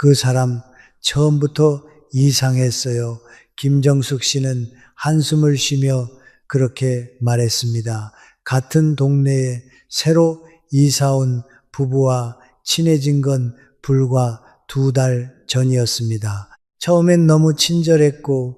그 사람 처음부터 이상했어요. 김정숙 씨는 한숨을 쉬며 그렇게 말했습니다. 같은 동네에 새로 이사 온 부부와 친해진 건 불과 2달 전이었습니다. 처음엔 너무 친절했고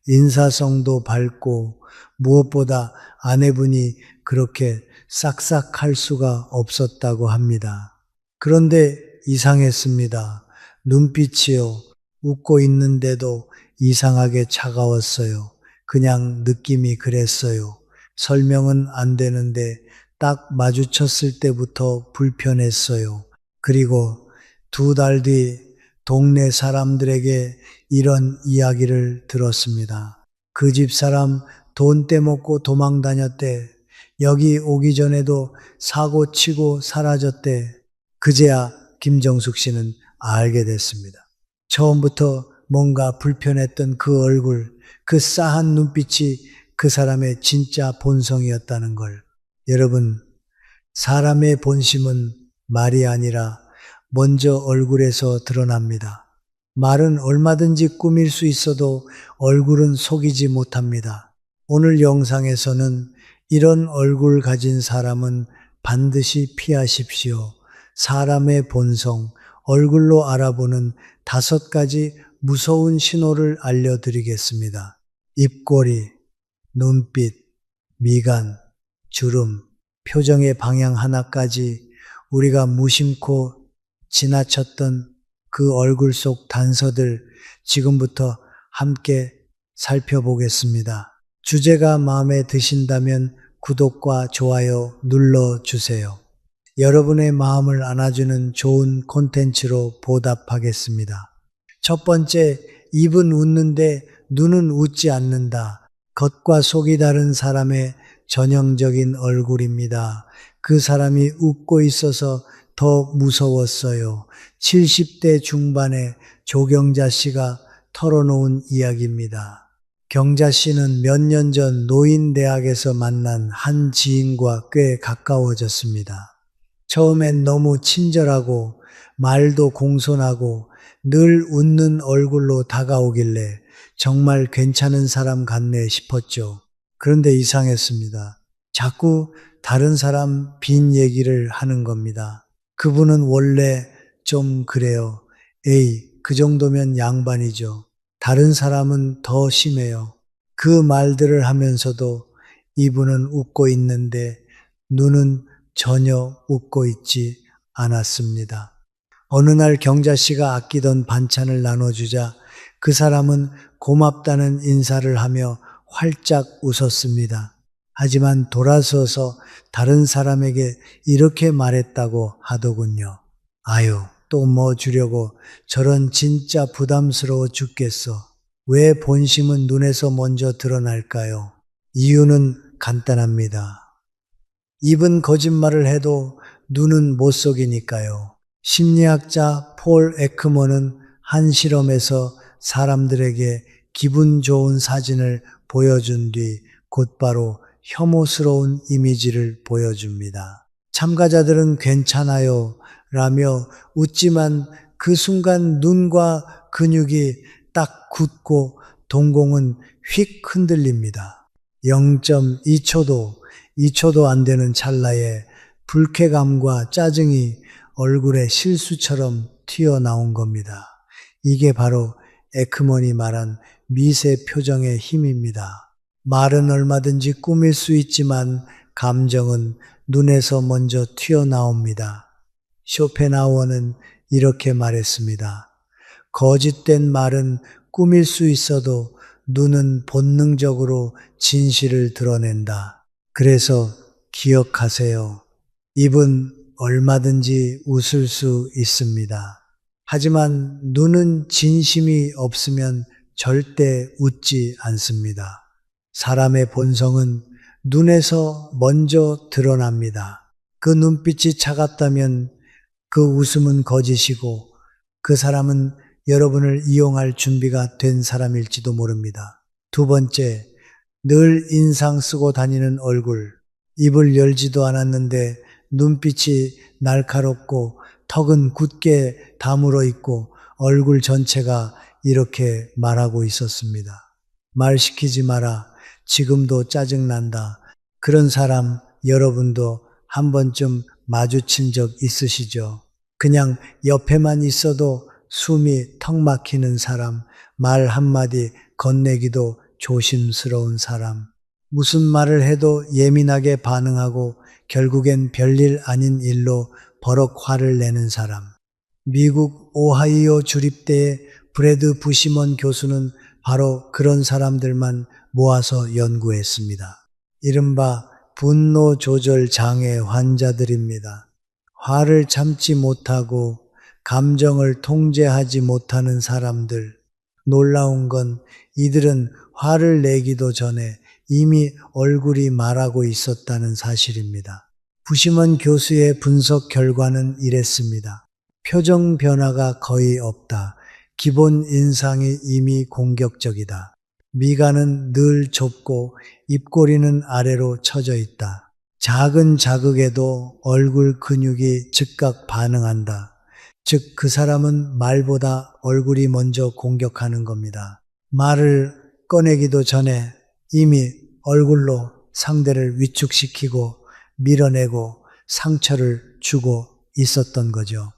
인사성도 밝고 무엇보다 아내분이 그렇게 싹싹할 수가 없었다고 합니다. 그런데 이상했습니다. 눈빛이요. 웃고 있는데도 이상하게 차가웠어요. 그냥 느낌이 그랬어요. 설명은 안 되는데 딱 마주쳤을 때부터 불편했어요. 그리고 2달 뒤 동네 사람들에게 이런 이야기를 들었습니다. 그 집 사람 돈 떼먹고 도망 다녔대. 여기 오기 전에도 사고 치고 사라졌대. 그제야 김정숙 씨는 알게 됐습니다. 처음부터 뭔가 불편했던 그 얼굴, 그 싸한 눈빛이 그 사람의 진짜 본성이었다는 걸. 여러분, 사람의 본심은 말이 아니라 먼저 얼굴에서 드러납니다. 말은 얼마든지 꾸밀 수 있어도 얼굴은 속이지 못합니다. 오늘 영상에서는 이런 얼굴 가진 사람은 반드시 피하십시오. 사람의 본성, 얼굴로 알아보는 5가지 무서운 신호를 알려드리겠습니다. 입꼬리, 눈빛, 미간, 주름, 표정의 방향 하나까지 우리가 무심코 지나쳤던 그 얼굴 속 단서들 지금부터 함께 살펴보겠습니다. 주제가 마음에 드신다면 구독과 좋아요 눌러주세요. 여러분의 마음을 안아주는 좋은 콘텐츠로 보답하겠습니다. 첫 번째, 입은 웃는데 눈은 웃지 않는다. 겉과 속이 다른 사람의 전형적인 얼굴입니다. 그 사람이 웃고 있어서 더 무서웠어요. 70대 중반의 조경자 씨가 털어놓은 이야기입니다. 경자 씨는 몇 년 전 노인대학에서 만난 한 지인과 꽤 가까워졌습니다. 처음엔 너무 친절하고 말도 공손하고 늘 웃는 얼굴로 다가오길래 정말 괜찮은 사람 같네 싶었죠. 그런데 이상했습니다. 자꾸 다른 사람 빈 얘기를 하는 겁니다. 그분은 원래 좀 그래요. 에이, 그 정도면 양반이죠. 다른 사람은 더 심해요. 그 말들을 하면서도 이분은 웃고 있는데 눈은 전혀 웃고 있지 않았습니다. 어느 날 경자 씨가 아끼던 반찬을 나눠주자 그 사람은 고맙다는 인사를 하며 활짝 웃었습니다. 하지만 돌아서서 다른 사람에게 이렇게 말했다고 하더군요. 아유, 또 뭐 주려고 저런 진짜 부담스러워 죽겠어. 왜 본심은 눈에서 먼저 드러날까요? 이유는 간단합니다. 입은 거짓말을 해도 눈은 못 속이니까요. 심리학자 폴 에크먼은 한 실험에서 사람들에게 기분 좋은 사진을 보여준 뒤 곧바로 혐오스러운 이미지를 보여줍니다. 참가자들은 괜찮아요 라며 웃지만 그 순간 눈과 근육이 딱 굳고 동공은 휙 흔들립니다. 0.2초도 안 되는 찰나에 불쾌감과 짜증이 얼굴에 실수처럼 튀어나온 겁니다. 이게 바로 에크먼이 말한 미세 표정의 힘입니다. 말은 얼마든지 꾸밀 수 있지만 감정은 눈에서 먼저 튀어나옵니다. 쇼펜하우어는 이렇게 말했습니다. 거짓된 말은 꾸밀 수 있어도 눈은 본능적으로 진실을 드러낸다. 그래서 기억하세요. 입은 얼마든지 웃을 수 있습니다. 하지만 눈은 진심이 없으면 절대 웃지 않습니다. 사람의 본성은 눈에서 먼저 드러납니다. 그 눈빛이 차갑다면 그 웃음은 거짓이고 그 사람은 여러분을 이용할 준비가 된 사람일지도 모릅니다. 2번째, 늘 인상 쓰고 다니는 얼굴. 입을 열지도 않았는데 눈빛이 날카롭고 턱은 굳게 다물어 있고 얼굴 전체가 이렇게 말하고 있었습니다. 말 시키지 마라. 지금도 짜증난다. 그런 사람 여러분도 한 번쯤 마주친 적 있으시죠? 그냥 옆에만 있어도 숨이 턱 막히는 사람, 말 한마디 건네기도 조심스러운 사람, 무슨 말을 해도 예민하게 반응하고 결국엔 별일 아닌 일로 버럭 화를 내는 사람. 미국 오하이오 주립대의 브래드 부시먼 교수는 바로 그런 사람들만 모아서 연구했습니다. 이른바 분노 조절 장애 환자들입니다. 화를 참지 못하고 감정을 통제하지 못하는 사람들. 놀라운 건 이들은 화를 내기도 전에 이미 얼굴이 말하고 있었다는 사실입니다. 부시먼 교수의 분석 결과는 이랬습니다. 표정 변화가 거의 없다. 기본 인상이 이미 공격적이다. 미간은 늘 좁고 입꼬리는 아래로 처져 있다. 작은 자극에도 얼굴 근육이 즉각 반응한다. 즉, 그 사람은 말보다 얼굴이 먼저 공격하는 겁니다. 말을 꺼내기도 전에 이미 얼굴로 상대를 위축시키고 밀어내고 상처를 주고 있었던 거죠.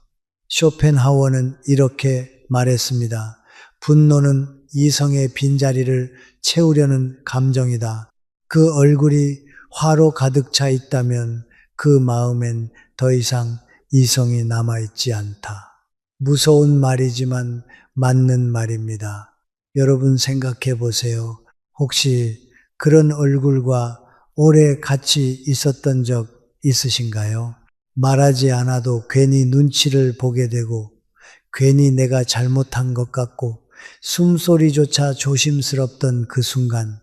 쇼펜하우어는 이렇게 말했습니다. 분노는 이성의 빈자리를 채우려는 감정이다. 그 얼굴이 화로 가득 차 있다면 그 마음엔 더 이상 이성이 남아있지 않다. 무서운 말이지만 맞는 말입니다. 여러분 생각해 보세요. 혹시 그런 얼굴과 오래 같이 있었던 적 있으신가요? 말하지 않아도 괜히 눈치를 보게 되고 괜히 내가 잘못한 것 같고 숨소리조차 조심스럽던 그 순간,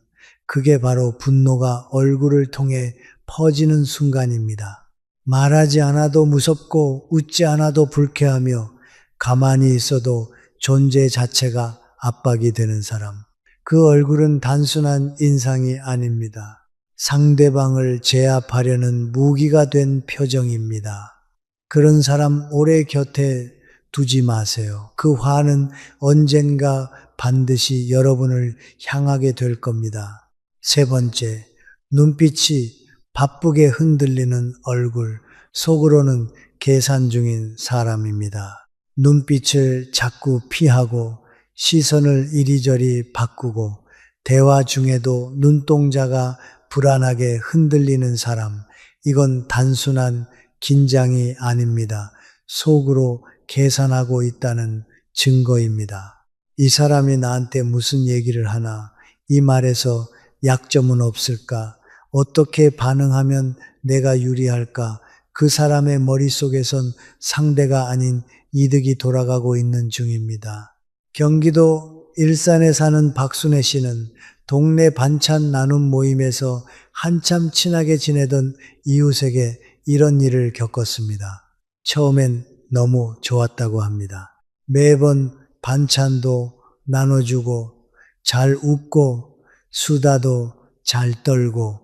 그게 바로 분노가 얼굴을 통해 퍼지는 순간입니다. 말하지 않아도 무섭고 웃지 않아도 불쾌하며 가만히 있어도 존재 자체가 압박이 되는 사람. 그 얼굴은 단순한 인상이 아닙니다. 상대방을 제압하려는 무기가 된 표정입니다. 그런 사람 오래 곁에 두지 마세요. 그 화는 언젠가 반드시 여러분을 향하게 될 겁니다. 세 번째, 눈빛이 바쁘게 흔들리는 얼굴, 속으로는 계산 중인 사람입니다. 눈빛을 자꾸 피하고 시선을 이리저리 바꾸고 대화 중에도 눈동자가 불안하게 흔들리는 사람, 이건 단순한 긴장이 아닙니다. 속으로 계산하고 있다는 증거입니다. 이 사람이 나한테 무슨 얘기를 하나? 이 말에서 약점은 없을까? 어떻게 반응하면 내가 유리할까? 그 사람의 머릿속에선 상대가 아닌 이득이 돌아가고 있는 중입니다. 경기도 일산에 사는 박순애 씨는 동네 반찬 나눔 모임에서 한참 친하게 지내던 이웃에게 이런 일을 겪었습니다. 처음엔 너무 좋았다고 합니다. 매번 반찬도 나눠주고 잘 웃고 수다도 잘 떨고,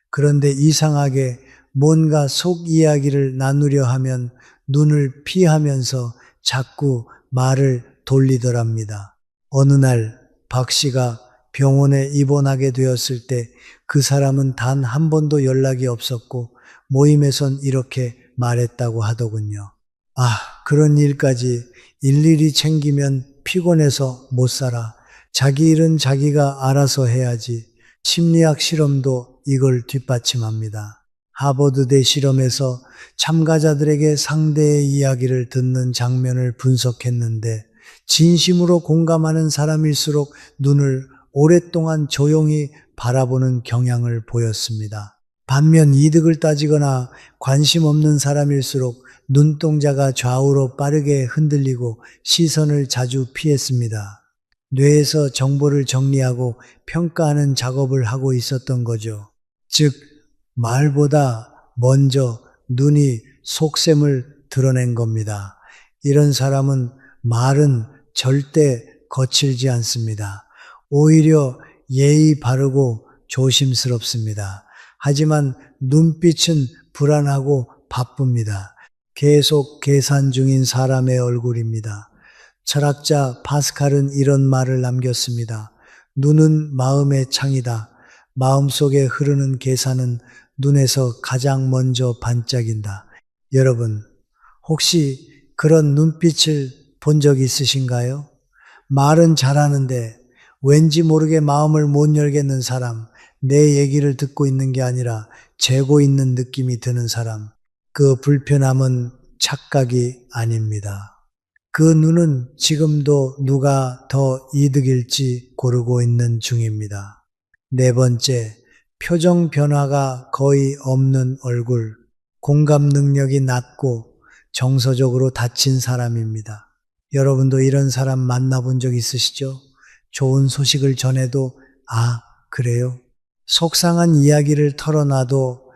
그런데 이상하게 뭔가 속 이야기를 나누려 하면 눈을 피하면서 자꾸 말을 돌리더랍니다. 어느 날 박 씨가 병원에 입원하게 되었을 때 그 사람은 단 한 번도 연락이 없었고 모임에선 이렇게 말했다고 하더군요. 그런 일까지 일일이 챙기면 피곤해서 못 살아. 자기 일은 자기가 알아서 해야지. 심리학 실험도 이걸 뒷받침합니다. 하버드대 실험에서 참가자들에게 상대의 이야기를 듣는 장면을 분석했는데 진심으로 공감하는 사람일수록 눈을 오랫동안 조용히 바라보는 경향을 보였습니다. 반면 이득을 따지거나 관심 없는 사람일수록 눈동자가 좌우로 빠르게 흔들리고 시선을 자주 피했습니다. 뇌에서 정보를 정리하고 평가하는 작업을 하고 있었던 거죠. 즉, 말보다 먼저 눈이 속셈을 드러낸 겁니다. 이런 사람은 말은 절대 거칠지 않습니다. 오히려 예의 바르고 조심스럽습니다. 하지만 눈빛은 불안하고 바쁩니다. 계속 계산 중인 사람의 얼굴입니다. 철학자 파스칼은 이런 말을 남겼습니다. 눈은 마음의 창이다. 마음속에 흐르는 계산은 눈에서 가장 먼저 반짝인다. 여러분, 혹시 그런 눈빛을 본 적 있으신가요? 말은 잘하는데 왠지 모르게 마음을 못 열겠는 사람, 내 얘기를 듣고 있는 게 아니라 재고 있는 느낌이 드는 사람, 그 불편함은 착각이 아닙니다. 그 눈은 지금도 누가 더 이득일지 고르고 있는 중입니다. 네 번째, 표정 변화가 거의 없는 얼굴, 공감 능력이 낮고 정서적으로 다친 사람입니다. 여러분도 이런 사람 만나본 적 있으시죠? 좋은 소식을 전해도, 아, 그래요? 속상한 이야기를 털어놔도,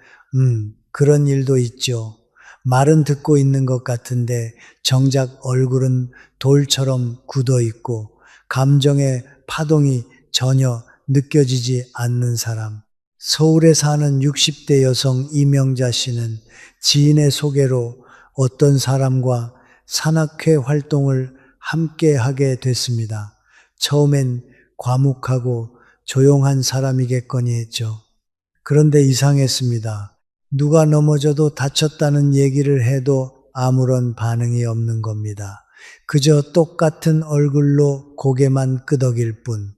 그런 일도 있죠. 말은 듣고 있는 것 같은데 정작 얼굴은 돌처럼 굳어 있고 감정의 파동이 전혀 느껴지지 않는 사람. 서울에 사는 60대 여성 이명자 씨는 지인의 소개로 어떤 사람과 산악회 활동을 함께 하게 됐습니다. 처음엔 과묵하고 조용한 사람이겠거니 했죠. 그런데 이상했습니다. 누가 넘어져도 다쳤다는 얘기를 해도 아무런 반응이 없는 겁니다. 그저 똑같은 얼굴로 고개만 끄덕일 뿐.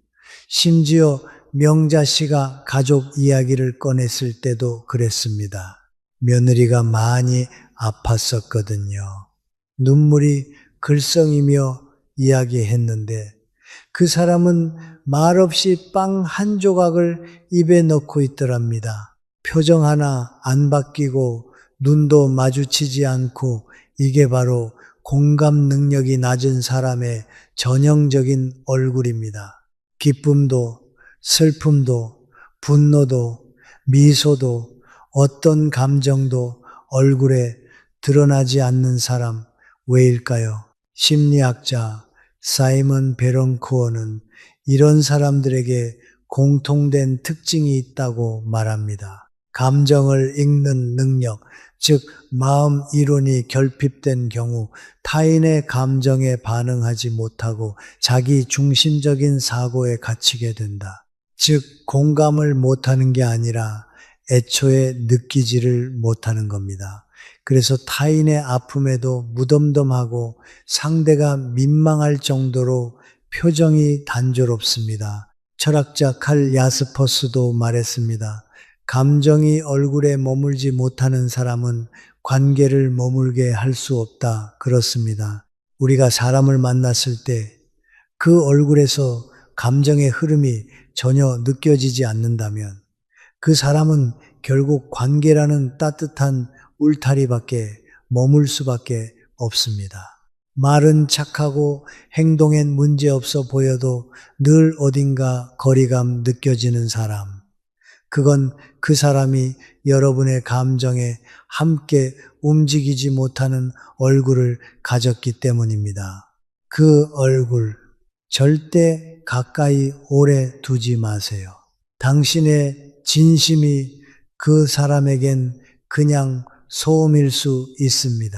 심지어 명자 씨가 가족 이야기를 꺼냈을 때도 그랬습니다. 며느리가 많이 아팠었거든요. 눈물이 글썽이며 이야기했는데 그 사람은 말없이 빵 한 조각을 입에 넣고 있더랍니다. 표정 하나 안 바뀌고 눈도 마주치지 않고 이게 바로 공감 능력이 낮은 사람의 전형적인 얼굴입니다. 기쁨도 슬픔도 분노도 미소도 어떤 감정도 얼굴에 드러나지 않는 사람 왜일까요? 심리학자 사이먼 베런쿠어는 이런 사람들에게 공통된 특징이 있다고 말합니다. 감정을 읽는 능력, 즉 마음 이론이 결핍된 경우 타인의 감정에 반응하지 못하고 자기 중심적인 사고에 갇히게 된다. 즉 공감을 못하는 게 아니라 애초에 느끼지를 못하는 겁니다. 그래서 타인의 아픔에도 무덤덤하고 상대가 민망할 정도로 표정이 단조롭습니다. 철학자 칼 야스퍼스도 말했습니다. 감정이 얼굴에 머물지 못하는 사람은 관계를 머물게 할 수 없다. 그렇습니다. 우리가 사람을 만났을 때 그 얼굴에서 감정의 흐름이 전혀 느껴지지 않는다면 그 사람은 결국 관계라는 따뜻한 울타리밖에 머물 수밖에 없습니다. 말은 착하고 행동엔 문제없어 보여도 늘 어딘가 거리감 느껴지는 사람. 그건 그 사람이 여러분의 감정에 함께 움직이지 못하는 얼굴을 가졌기 때문입니다. 그 얼굴 절대 가까이 오래 두지 마세요. 당신의 진심이 그 사람에겐 그냥 소음일 수 있습니다.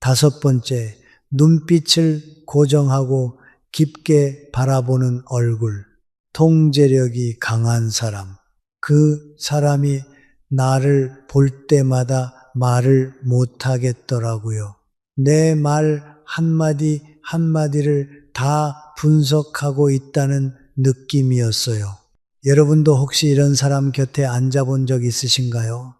다섯 번째, 눈빛을 고정하고 깊게 바라보는 얼굴. 통제력이 강한 사람. 그 사람이 나를 볼 때마다 말을 못하겠더라고요. 내 말 한마디 한마디를 다 분석하고 있다는 느낌이었어요. 여러분도 혹시 이런 사람 곁에 앉아본 적 있으신가요?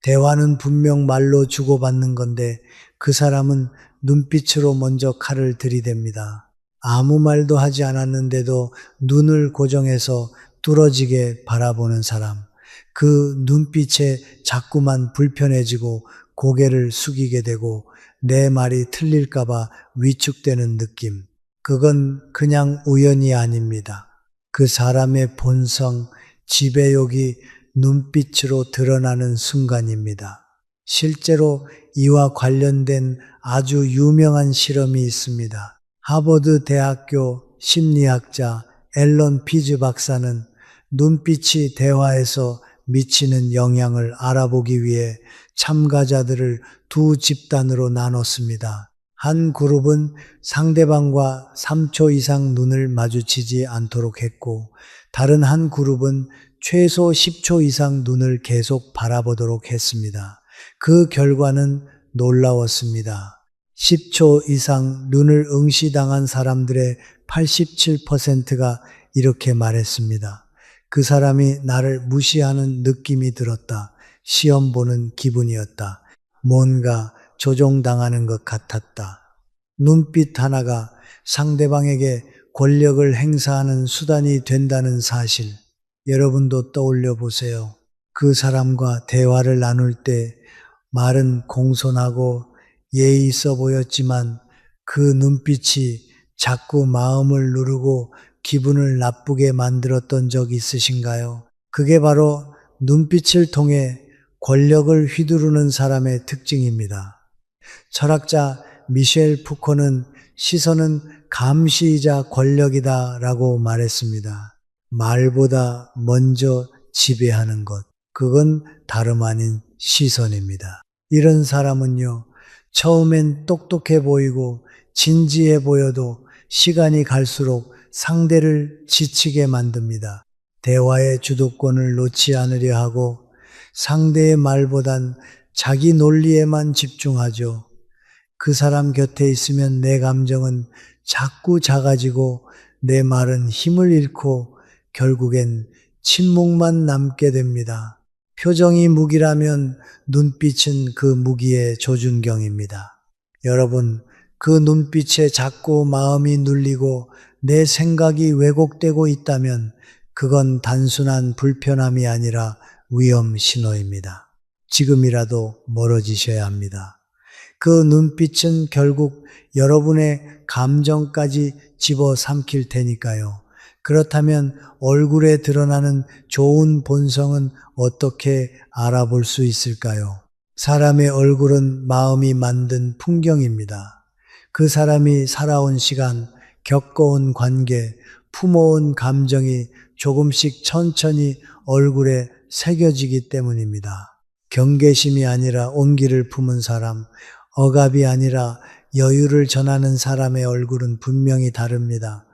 대화는 분명 말로 주고받는 건데 그 사람은 눈빛으로 먼저 칼을 들이댑니다. 아무 말도 하지 않았는데도 눈을 고정해서 뚫어지게 바라보는 사람. 그 눈빛에 자꾸만 불편해지고 고개를 숙이게 되고 내 말이 틀릴까봐 위축되는 느낌. 그건 그냥 우연이 아닙니다. 그 사람의 본성, 지배욕이 눈빛으로 드러나는 순간입니다. 실제로 이와 관련된 아주 유명한 실험이 있습니다. 하버드 대학교 심리학자 앨런 피즈 박사는 눈빛이 대화에서 미치는 영향을 알아보기 위해 참가자들을 두 집단으로 나눴습니다. 한 그룹은 상대방과 3초 이상 눈을 마주치지 않도록 했고, 다른 한 그룹은 최소 10초 이상 눈을 계속 바라보도록 했습니다. 그 결과는 놀라웠습니다. 10초 이상 눈을 응시당한 사람들의 87%가 이렇게 말했습니다. 그 사람이 나를 무시하는 느낌이 들었다. 시험 보는 기분이었다. 뭔가 조종당하는 것 같았다. 눈빛 하나가 상대방에게 권력을 행사하는 수단이 된다는 사실, 여러분도 떠올려 보세요. 그 사람과 대화를 나눌 때 말은 공손하고 예의 있어 보였지만 그 눈빛이 자꾸 마음을 누르고 기분을 나쁘게 만들었던 적 있으신가요? 그게 바로 눈빛을 통해 권력을 휘두르는 사람의 특징입니다. 철학자 미셸 푸코는 시선은 감시이자 권력이다 라고 말했습니다. 말보다 먼저 지배하는 것, 그건 다름 아닌 시선입니다. 이런 사람은요, 처음엔 똑똑해 보이고 진지해 보여도 시간이 갈수록 상대를 지치게 만듭니다. 대화의 주도권을 놓지 않으려 하고 상대의 말보단 자기 논리에만 집중하죠. 그 사람 곁에 있으면 내 감정은 자꾸 작아지고 내 말은 힘을 잃고 결국엔 침묵만 남게 됩니다. 표정이 무기라면 눈빛은 그 무기의 조준경입니다. 여러분, 그 눈빛에 자꾸 마음이 눌리고 내 생각이 왜곡되고 있다면 그건 단순한 불편함이 아니라 위험 신호입니다. 지금이라도 멀어지셔야 합니다. 그 눈빛은 결국 여러분의 감정까지 집어삼킬 테니까요. 그렇다면 얼굴에 드러나는 좋은 본성은 어떻게 알아볼 수 있을까요? 사람의 얼굴은 마음이 만든 풍경입니다. 그 사람이 살아온 시간, 겪어온 관계, 품어온 감정이 조금씩 천천히 얼굴에 새겨지기 때문입니다. 경계심이 아니라 온기를 품은 사람, 억압이 아니라 여유를 전하는 사람의 얼굴은 분명히 다릅니다.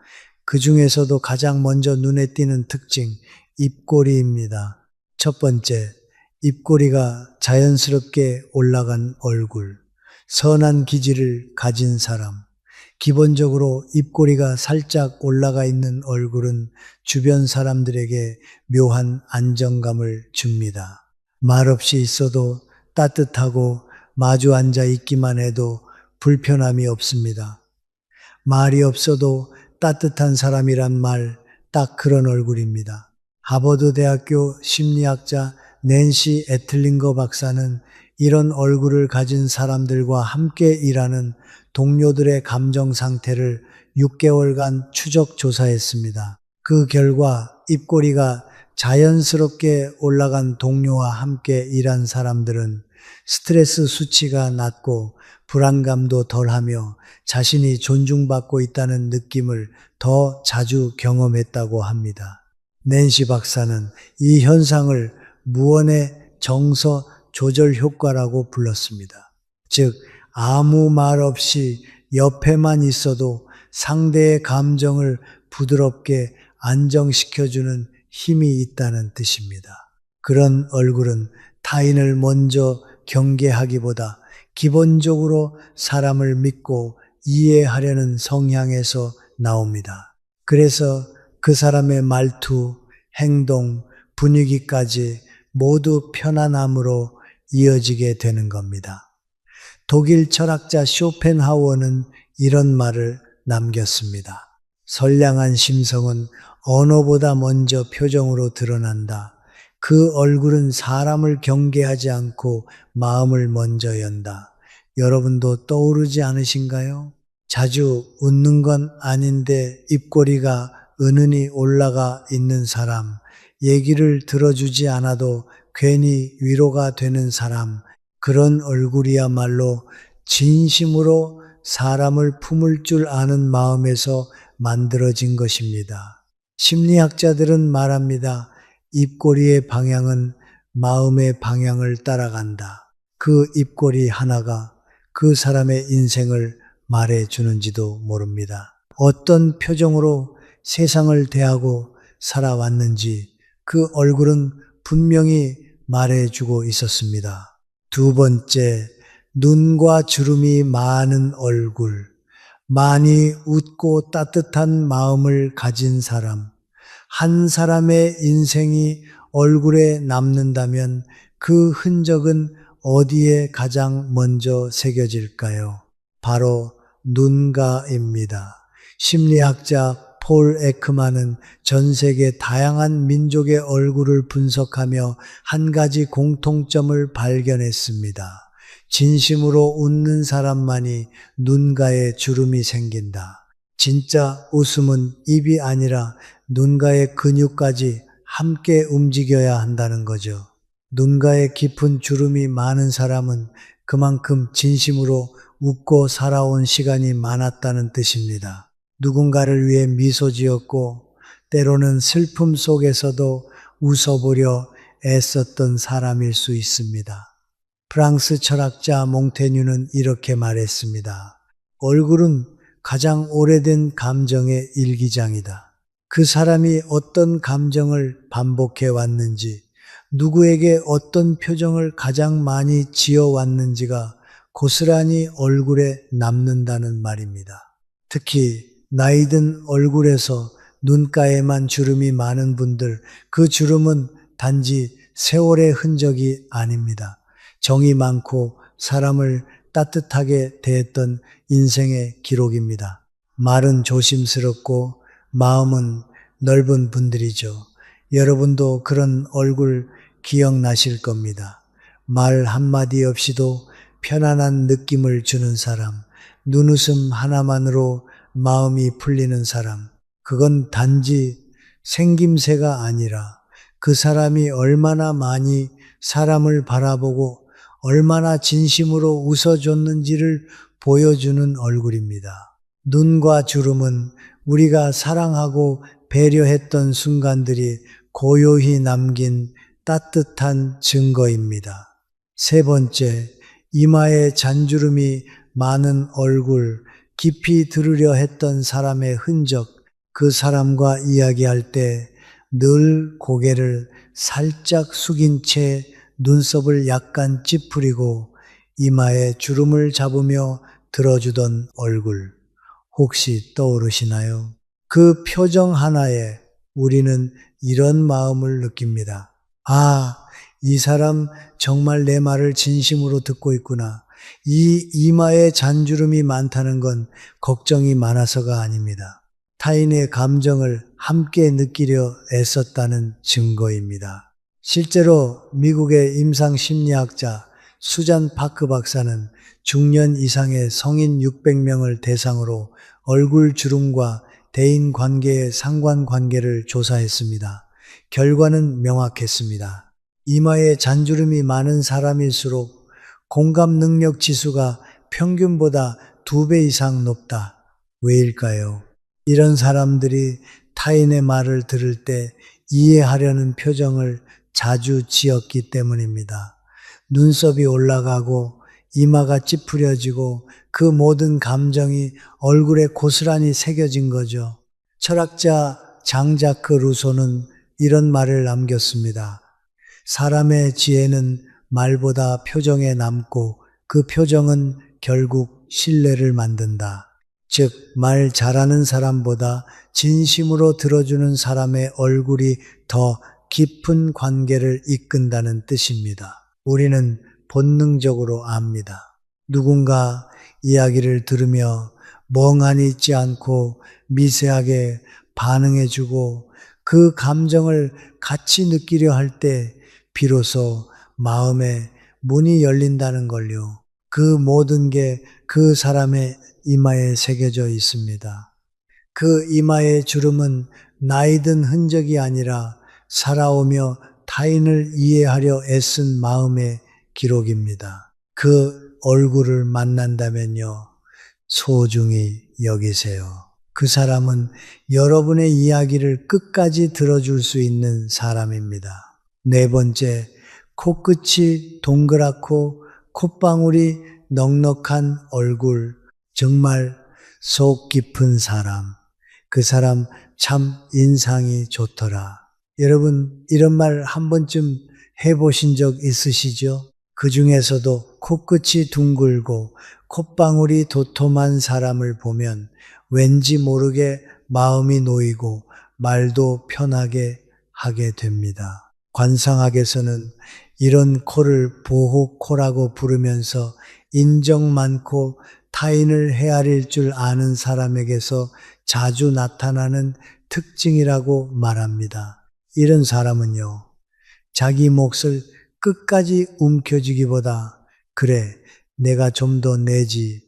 그 중에서도 가장 먼저 눈에 띄는 특징, 입꼬리입니다. 첫 번째, 입꼬리가 자연스럽게 올라간 얼굴, 선한 기질을 가진 사람. 기본적으로 입꼬리가 살짝 올라가 있는 얼굴은 주변 사람들에게 묘한 안정감을 줍니다. 말없이 있어도 따뜻하고 마주 앉아 있기만 해도 불편함이 없습니다. 말이 없어도 따뜻한 사람이란 말, 딱 그런 얼굴입니다. 하버드 대학교 심리학자 낸시 애틀링거 박사는 이런 얼굴을 가진 사람들과 함께 일하는 동료들의 감정 상태를 6개월간 추적 조사했습니다. 그 결과 입꼬리가 자연스럽게 올라간 동료와 함께 일한 사람들은 스트레스 수치가 낮고 불안감도 덜하며 자신이 존중받고 있다는 느낌을 더 자주 경험했다고 합니다. 낸시 박사는 이 현상을 무언의 정서 조절 효과라고 불렀습니다. 즉, 아무 말 없이 옆에만 있어도 상대의 감정을 부드럽게 안정시켜주는 힘이 있다는 뜻입니다. 그런 얼굴은 타인을 먼저 경계하기보다 기본적으로 사람을 믿고 이해하려는 성향에서 나옵니다. 그래서 그 사람의 말투, 행동, 분위기까지 모두 편안함으로 이어지게 되는 겁니다. 독일 철학자 쇼펜하우어는 이런 말을 남겼습니다. 선량한 심성은 언어보다 먼저 표정으로 드러난다. 그 얼굴은 사람을 경계하지 않고 마음을 먼저 연다. 여러분도 떠오르지 않으신가요? 자주 웃는 건 아닌데 입꼬리가 은은히 올라가 있는 사람, 얘기를 들어주지 않아도 괜히 위로가 되는 사람, 그런 얼굴이야말로 진심으로 사람을 품을 줄 아는 마음에서 만들어진 것입니다. 심리학자들은 말합니다. 입꼬리의 방향은 마음의 방향을 따라간다. 그 입꼬리 하나가 그 사람의 인생을 말해 주는지도 모릅니다. 어떤 표정으로 세상을 대하고 살아왔는지 그 얼굴은 분명히 말해주고 있었습니다. 두 번째, 눈과 주름이 많은 얼굴, 많이 웃고 따뜻한 마음을 가진 사람. 한 사람의 인생이 얼굴에 남는다면 그 흔적은 어디에 가장 먼저 새겨질까요? 바로 눈가입니다. 심리학자 폴 에크만은 전 세계 다양한 민족의 얼굴을 분석하며 한 가지 공통점을 발견했습니다. 진심으로 웃는 사람만이 눈가에 주름이 생긴다. 진짜 웃음은 입이 아니라 눈가의 근육까지 함께 움직여야 한다는 거죠. 눈가에 깊은 주름이 많은 사람은 그만큼 진심으로 웃고 살아온 시간이 많았다는 뜻입니다. 누군가를 위해 미소 지었고 때로는 슬픔 속에서도 웃어보려 애썼던 사람일 수 있습니다. 프랑스 철학자 몽테뉴는 이렇게 말했습니다. 얼굴은 가장 오래된 감정의 일기장이다. 그 사람이 어떤 감정을 반복해 왔는지, 누구에게 어떤 표정을 가장 많이 지어왔는지가 고스란히 얼굴에 남는다는 말입니다. 특히 나이 든 얼굴에서 눈가에만 주름이 많은 분들, 그 주름은 단지 세월의 흔적이 아닙니다. 정이 많고 사람을 따뜻하게 대했던 인생의 기록입니다. 말은 조심스럽고 마음은 넓은 분들이죠. 여러분도 그런 얼굴 기억나실 겁니다. 말 한마디 없이도 편안한 느낌을 주는 사람, 눈웃음 하나만으로 마음이 풀리는 사람, 그건 단지 생김새가 아니라 그 사람이 얼마나 많이 사람을 바라보고 얼마나 진심으로 웃어줬는지를 보여주는 얼굴입니다. 눈과 주름은 우리가 사랑하고 배려했던 순간들이 고요히 남긴 따뜻한 증거입니다. 세 번째, 이마에 잔주름이 많은 얼굴, 깊이 들으려 했던 사람의 흔적, 그 사람과 이야기할 때 늘 고개를 살짝 숙인 채 눈썹을 약간 찌푸리고 이마에 주름을 잡으며 들어주던 얼굴, 혹시 떠오르시나요? 그 표정 하나에 우리는 이런 마음을 느낍니다. 아, 이 사람 정말 내 말을 진심으로 듣고 있구나. 이 이마에 잔주름이 많다는 건 걱정이 많아서가 아닙니다. 타인의 감정을 함께 느끼려 애썼다는 증거입니다. 실제로 미국의 임상심리학자 수잔 파크 박사는 중년 이상의 성인 600명을 대상으로 얼굴 주름과 대인 관계의 상관관계를 조사했습니다. 결과는 명확했습니다. 이마에 잔주름이 많은 사람일수록 공감 능력 지수가 평균보다 2배 이상 높다. 왜일까요? 이런 사람들이 타인의 말을 들을 때 이해하려는 표정을 자주 지었기 때문입니다. 눈썹이 올라가고 이마가 찌푸려지고 그 모든 감정이 얼굴에 고스란히 새겨진 거죠. 철학자 장자크 루소는 이런 말을 남겼습니다. 사람의 지혜는 말보다 표정에 남고 그 표정은 결국 신뢰를 만든다. 즉, 말 잘하는 사람보다 진심으로 들어주는 사람의 얼굴이 더 깊은 관계를 이끈다는 뜻입니다. 우리는 본능적으로 압니다. 누군가 이야기를 들으며 멍하니 있지 않고 미세하게 반응해주고 그 감정을 같이 느끼려 할 때 비로소 마음에 문이 열린다는 걸요. 그 모든 게 그 사람의 이마에 새겨져 있습니다. 그 이마의 주름은 나이든 흔적이 아니라 살아오며 타인을 이해하려 애쓴 마음의 기록입니다. 그 얼굴을 만난다면요, 소중히 여기세요. 그 사람은 여러분의 이야기를 끝까지 들어줄 수 있는 사람입니다. 네 번째, 코끝이 동그랗고 콧방울이 넉넉한 얼굴, 정말 속 깊은 사람, 그 사람 참 인상이 좋더라. 여러분, 이런 말 한 번쯤 해보신 적 있으시죠? 그 중에서도 코끝이 둥글고 콧방울이 도톰한 사람을 보면 왠지 모르게 마음이 놓이고 말도 편하게 하게 됩니다. 관상학에서는 이런 코를 보호코라고 부르면서 인정 많고 타인을 헤아릴 줄 아는 사람에게서 자주 나타나는 특징이라고 말합니다. 이런 사람은요, 자기 몫을 끝까지 움켜쥐기보다 그래, 내가 좀 더 내지,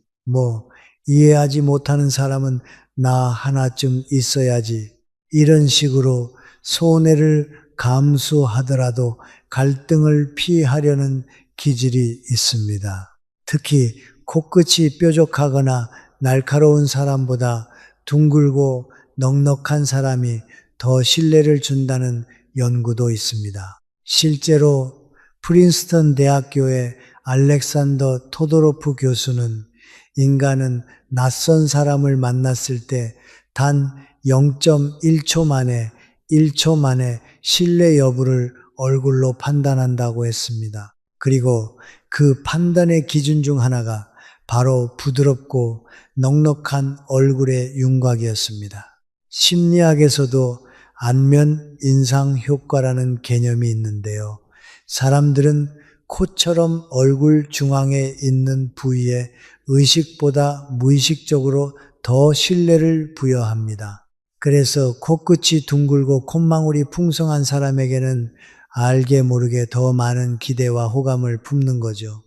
이해하지 못하는 사람은 나 하나쯤 있어야지, 이런 식으로 손해를 감수하더라도 갈등을 피하려는 기질이 있습니다. 특히 코끝이 뾰족하거나 날카로운 사람보다 둥글고 넉넉한 사람이 더 신뢰를 준다는 연구도 있습니다. 실제로 프린스턴 대학교의 알렉산더 토도로프 교수는 인간은 낯선 사람을 만났을 때 단 0.1초 만에 1초 만에 신뢰 여부를 얼굴로 판단한다고 했습니다. 그리고 그 판단의 기준 중 하나가 바로 부드럽고 넉넉한 얼굴의 윤곽이었습니다. 심리학에서도 안면 인상 효과라는 개념이 있는데요. 사람들은 코처럼 얼굴 중앙에 있는 부위에 의식보다 무의식적으로 더 신뢰를 부여합니다. 그래서 코끝이 둥글고 콧망울이 풍성한 사람에게는 알게 모르게 더 많은 기대와 호감을 품는 거죠.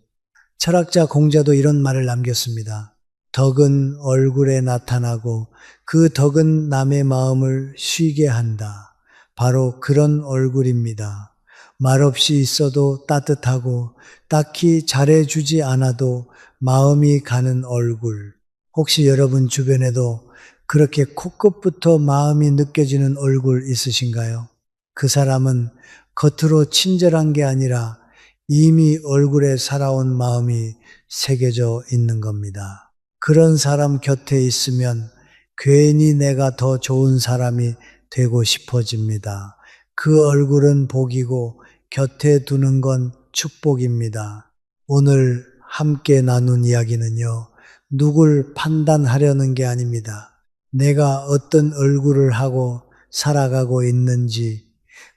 철학자 공자도 이런 말을 남겼습니다. 덕은 얼굴에 나타나고 그 덕은 남의 마음을 쉬게 한다. 바로 그런 얼굴입니다. 말없이 있어도 따뜻하고 딱히 잘해주지 않아도 마음이 가는 얼굴. 혹시 여러분 주변에도 그렇게 코끝부터 마음이 느껴지는 얼굴 있으신가요? 그 사람은 겉으로 친절한 게 아니라 이미 얼굴에 살아온 마음이 새겨져 있는 겁니다. 그런 사람 곁에 있으면 괜히 내가 더 좋은 사람이 되고 싶어집니다. 그 얼굴은 복이고 곁에 두는 건 축복입니다. 오늘 함께 나눈 이야기는요, 누굴 판단하려는 게 아닙니다. 내가 어떤 얼굴을 하고 살아가고 있는지,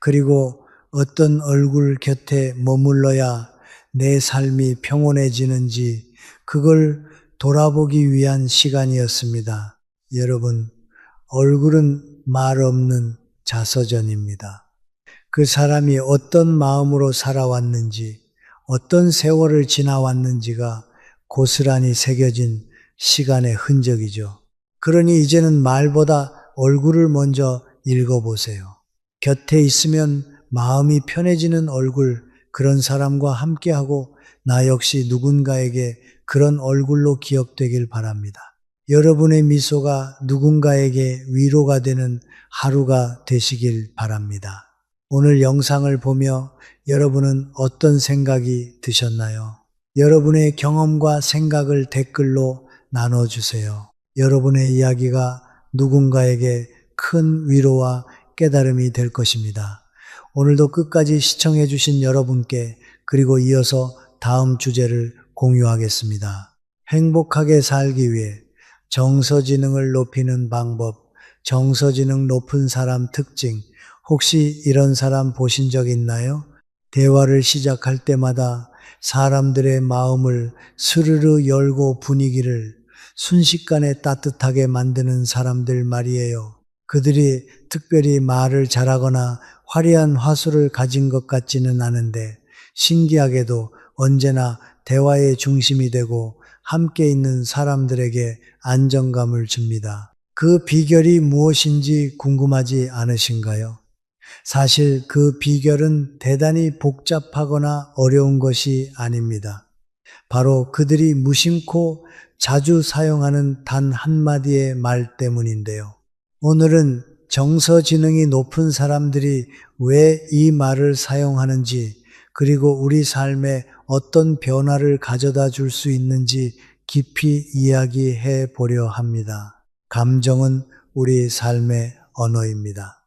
그리고 어떤 얼굴 곁에 머물러야 내 삶이 평온해지는지, 그걸 돌아보기 위한 시간이었습니다. 여러분, 얼굴은 말 없는 자서전입니다. 그 사람이 어떤 마음으로 살아왔는지, 어떤 세월을 지나왔는지가 고스란히 새겨진 시간의 흔적이죠. 그러니 이제는 말보다 얼굴을 먼저 읽어보세요. 곁에 있으면 마음이 편해지는 얼굴, 그런 사람과 함께하고 나 역시 누군가에게 그런 얼굴로 기억되길 바랍니다. 여러분의 미소가 누군가에게 위로가 되는 하루가 되시길 바랍니다. 오늘 영상을 보며 여러분은 어떤 생각이 드셨나요? 여러분의 경험과 생각을 댓글로 나눠주세요. 여러분의 이야기가 누군가에게 큰 위로와 깨달음이 될 것입니다. 오늘도 끝까지 시청해 주신 여러분께, 그리고 이어서 다음 주제를 공유하겠습니다. 행복하게 살기 위해 정서지능을 높이는 방법, 정서지능 높은 사람 특징, 혹시 이런 사람 보신 적 있나요? 대화를 시작할 때마다 사람들의 마음을 스르르 열고 분위기를 순식간에 따뜻하게 만드는 사람들 말이에요. 그들이 특별히 말을 잘하거나 화려한 화술을 가진 것 같지는 않은데 신기하게도 언제나 대화의 중심이 되고 함께 있는 사람들에게 안정감을 줍니다. 그 비결이 무엇인지 궁금하지 않으신가요? 사실 그 비결은 대단히 복잡하거나 어려운 것이 아닙니다. 바로 그들이 무심코 자주 사용하는 단 한마디의 말 때문인데요. 오늘은 정서지능이 높은 사람들이 왜 이 말을 사용하는지, 그리고 우리 삶에 어떤 변화를 가져다 줄 수 있는지 깊이 이야기해 보려 합니다. 감정은 우리 삶의 언어입니다.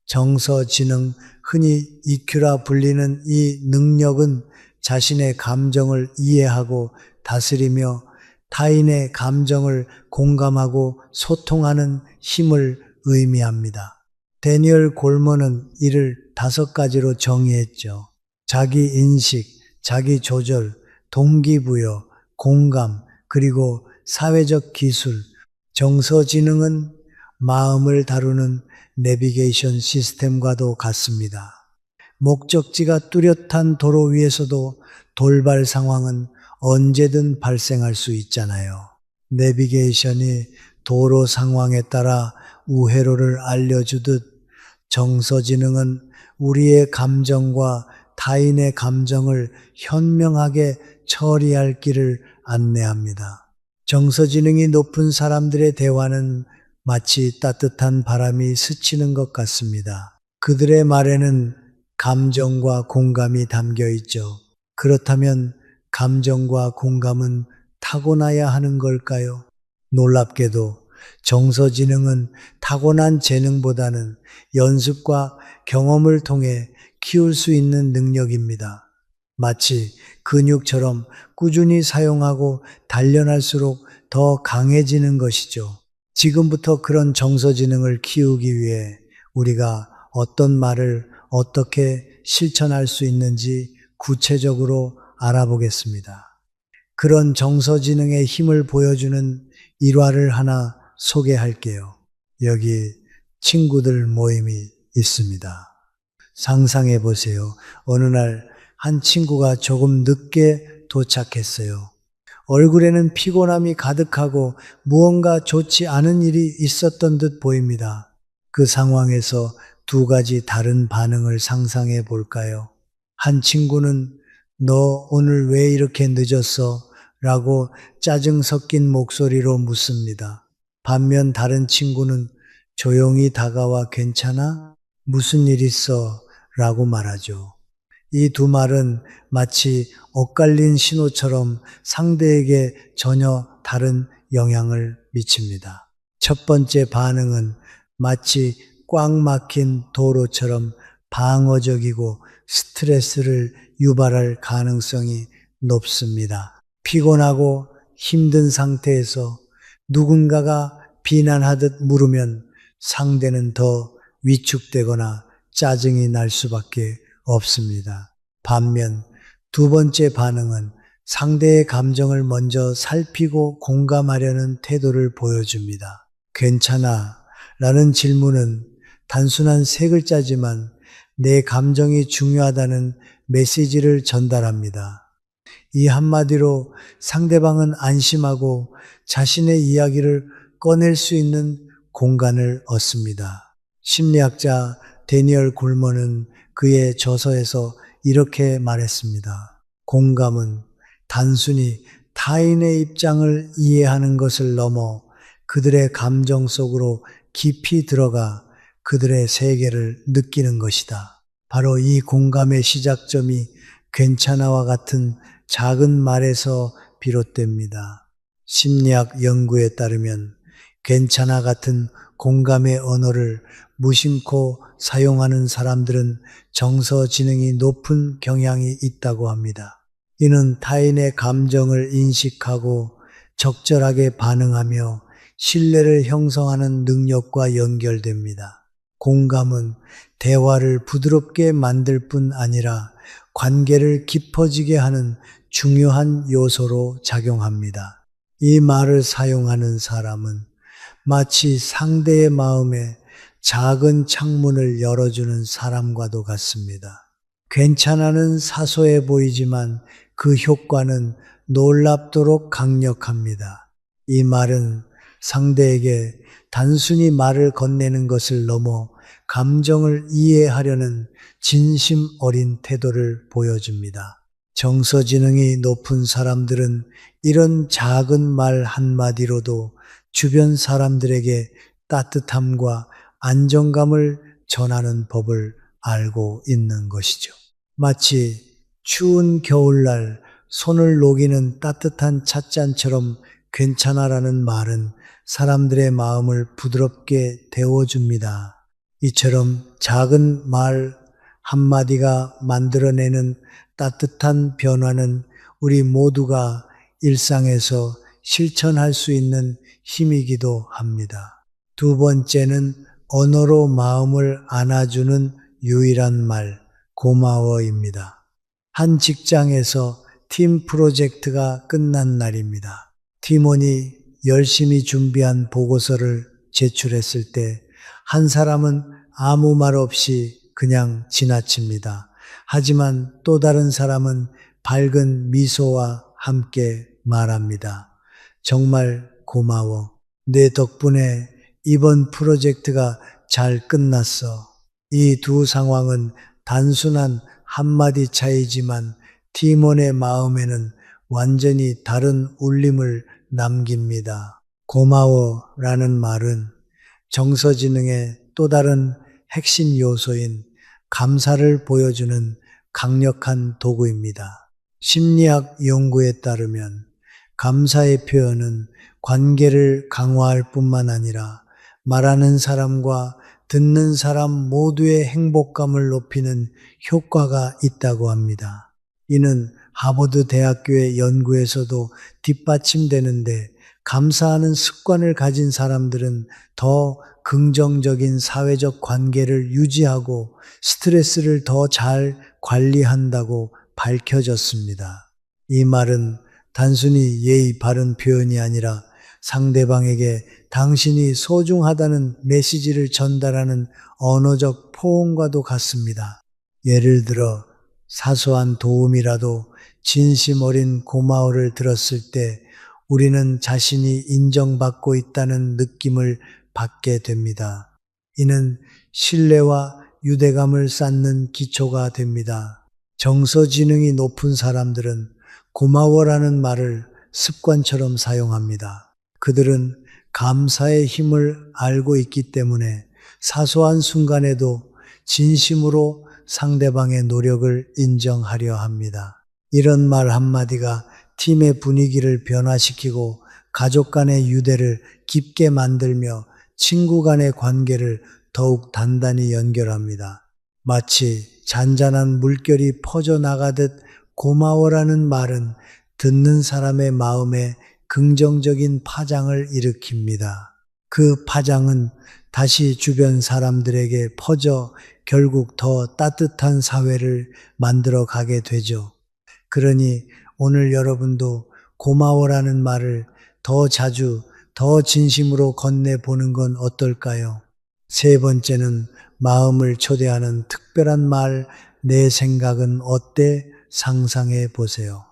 정서지능, 흔히 EQ라 불리는 이 능력은 자신의 감정을 이해하고 다스리며 타인의 감정을 공감하고 소통하는 힘을 의미합니다. 데니얼 골먼은 이를 5가지로 정의했죠. 자기 인식, 자기 조절, 동기부여, 공감, 그리고 사회적 기술. 정서지능은 마음을 다루는 내비게이션 시스템과도 같습니다. 목적지가 뚜렷한 도로 위에서도 돌발 상황은 언제든 발생할 수 있잖아요. 내비게이션이 도로 상황에 따라 우회로를 알려주듯 정서지능은 우리의 감정과 타인의 감정을 현명하게 처리할 길을 안내합니다. 정서지능이 높은 사람들의 대화는 마치 따뜻한 바람이 스치는 것 같습니다. 그들의 말에는 감정과 공감이 담겨 있죠. 그렇다면 감정과 공감은 타고나야 하는 걸까요? 놀랍게도 정서지능은 타고난 재능보다는 연습과 경험을 통해 키울 수 있는 능력입니다. 마치 근육처럼 꾸준히 사용하고 단련할수록 더 강해지는 것이죠. 지금부터 그런 정서지능을 키우기 위해 우리가 어떤 말을 어떻게 실천할 수 있는지 구체적으로 알아보겠습니다. 그런 정서지능의 힘을 보여주는 일화를 하나 소개할게요. 여기 친구들 모임이 있습니다. 상상해 보세요. 어느 날 한 친구가 조금 늦게 도착했어요. 얼굴에는 피곤함이 가득하고 무언가 좋지 않은 일이 있었던 듯 보입니다. 그 상황에서 2가지 다른 반응을 상상해 볼까요? 한 친구는 너 오늘 왜 이렇게 늦었어? 라고 짜증 섞인 목소리로 묻습니다. 반면 다른 친구는 조용히 다가와 괜찮아? 무슨 일 있어? 라고 말하죠. 이 2말은 마치 엇갈린 신호처럼 상대에게 전혀 다른 영향을 미칩니다. 첫 번째 반응은 마치 꽉 막힌 도로처럼 방어적이고 스트레스를 유발할 가능성이 높습니다. 피곤하고 힘든 상태에서 누군가가 비난하듯 물으면 상대는 더 위축되거나 짜증이 날 수밖에 없습니다. 반면 2번째 반응은 상대의 감정을 먼저 살피고 공감하려는 태도를 보여줍니다. 괜찮아 라는 질문은 단순한 3글자지만 내 감정이 중요하다는 메시지를 전달합니다. 이 한마디로 상대방은 안심하고 자신의 이야기를 꺼낼 수 있는 공간을 얻습니다. 심리학자 데니얼 골먼은 그의 저서에서 이렇게 말했습니다. 공감은 단순히 타인의 입장을 이해하는 것을 넘어 그들의 감정 속으로 깊이 들어가 그들의 세계를 느끼는 것이다. 바로 이 공감의 시작점이 괜찮아와 같은 작은 말에서 비롯됩니다. 심리학 연구에 따르면 괜찮아 같은 공감의 언어를 무심코 사용하는 사람들은 정서지능이 높은 경향이 있다고 합니다. 이는 타인의 감정을 인식하고 적절하게 반응하며 신뢰를 형성하는 능력과 연결됩니다. 공감은 대화를 부드럽게 만들 뿐 아니라 관계를 깊어지게 하는 중요한 요소로 작용합니다. 이 말을 사용하는 사람은 마치 상대의 마음에 작은 창문을 열어주는 사람과도 같습니다. 괜찮아는 사소해 보이지만 그 효과는 놀랍도록 강력합니다. 이 말은 상대에게 단순히 말을 건네는 것을 넘어 감정을 이해하려는 진심 어린 태도를 보여줍니다. 정서지능이 높은 사람들은 이런 작은 말 한마디로도 주변 사람들에게 따뜻함과 안정감을 전하는 법을 알고 있는 것이죠. 마치 추운 겨울날 손을 녹이는 따뜻한 찻잔처럼 괜찮아라는 말은 사람들의 마음을 부드럽게 데워줍니다. 이처럼 작은 말 한마디가 만들어내는 따뜻한 변화는 우리 모두가 일상에서 실천할 수 있는 힘이기도 합니다. 두 번째는 언어로 마음을 안아주는 유일한 말, 고마워입니다. 한 직장에서 팀 프로젝트가 끝난 날입니다. 팀원이 열심히 준비한 보고서를 제출했을 때 한 사람은 아무 말 없이 그냥 지나칩니다. 하지만 또 다른 사람은 밝은 미소와 함께 말합니다. 정말 고마워. 내 덕분에 이번 프로젝트가 잘 끝났어. 이 두 상황은 단순한 한마디 차이지만 팀원의 마음에는 완전히 다른 울림을 남깁니다. 고마워라는 말은 정서지능의 또 다른 핵심 요소인 감사를 보여주는 강력한 도구입니다. 심리학 연구에 따르면 감사의 표현은 관계를 강화할 뿐만 아니라 말하는 사람과 듣는 사람 모두의 행복감을 높이는 효과가 있다고 합니다. 이는 하버드 대학교의 연구에서도 뒷받침되는데 감사하는 습관을 가진 사람들은 더 긍정적인 사회적 관계를 유지하고 스트레스를 더 잘 관리한다고 밝혀졌습니다. 이 말은 단순히 예의 바른 표현이 아니라 상대방에게 당신이 소중하다는 메시지를 전달하는 언어적 포옹과도 같습니다. 예를 들어 사소한 도움이라도 진심 어린 고마워를 들었을 때 우리는 자신이 인정받고 있다는 느낌을 받게 됩니다. 이는 신뢰와 유대감을 쌓는 기초가 됩니다. 정서지능이 높은 사람들은 고마워라는 말을 습관처럼 사용합니다. 그들은 감사의 힘을 알고 있기 때문에 사소한 순간에도 진심으로 상대방의 노력을 인정하려 합니다. 이런 말 한마디가 팀의 분위기를 변화시키고 가족 간의 유대를 깊게 만들며 친구 간의 관계를 더욱 단단히 연결합니다. 마치 잔잔한 물결이 퍼져나가듯 고마워라는 말은 듣는 사람의 마음에 긍정적인 파장을 일으킵니다. 그 파장은 다시 주변 사람들에게 퍼져 결국 더 따뜻한 사회를 만들어 가게 되죠. 그러니 오늘 여러분도 고마워라는 말을 더 자주, 더 진심으로 건네보는 건 어떨까요? 세 번째는 마음을 초대하는 특별한 말, 내 생각은 어때? 상상해 보세요.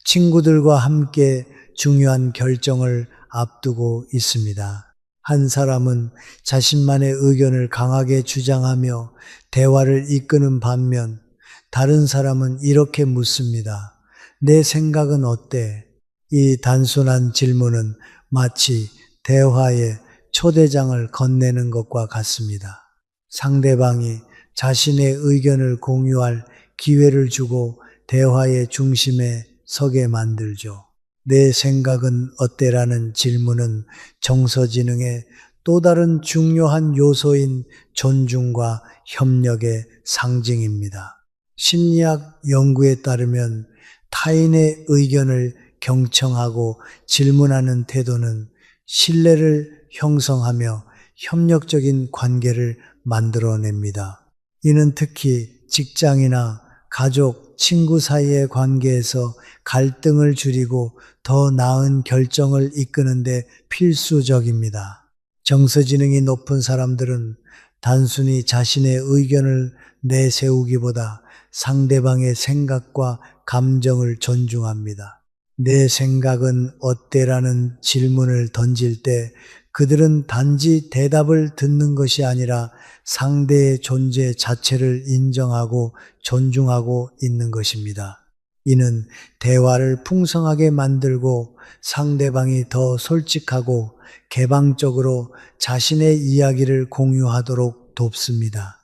친구들과 함께 중요한 결정을 앞두고 있습니다. 한 사람은 자신만의 의견을 강하게 주장하며 대화를 이끄는 반면 다른 사람은 이렇게 묻습니다. 내 생각은 어때? 이 단순한 질문은 마치 대화의 초대장을 건네는 것과 같습니다. 상대방이 자신의 의견을 공유할 기회를 주고 대화의 중심에 서게 만들죠. 내 생각은 어때라는 질문은 정서지능의 또 다른 중요한 요소인 존중과 협력의 상징입니다. 심리학 연구에 따르면 타인의 의견을 경청하고 질문하는 태도는 신뢰를 형성하며 협력적인 관계를 만들어냅니다. 이는 특히 직장이나 가족, 친구 사이의 관계에서 갈등을 줄이고 더 나은 결정을 이끄는데 필수적입니다. 정서지능이 높은 사람들은 단순히 자신의 의견을 내세우기보다 상대방의 생각과 감정을 존중합니다. 내 생각은 어때라는 질문을 던질 때 그들은 단지 대답을 듣는 것이 아니라 상대의 존재 자체를 인정하고 존중하고 있는 것입니다. 이는 대화를 풍성하게 만들고 상대방이 더 솔직하고 개방적으로 자신의 이야기를 공유하도록 돕습니다.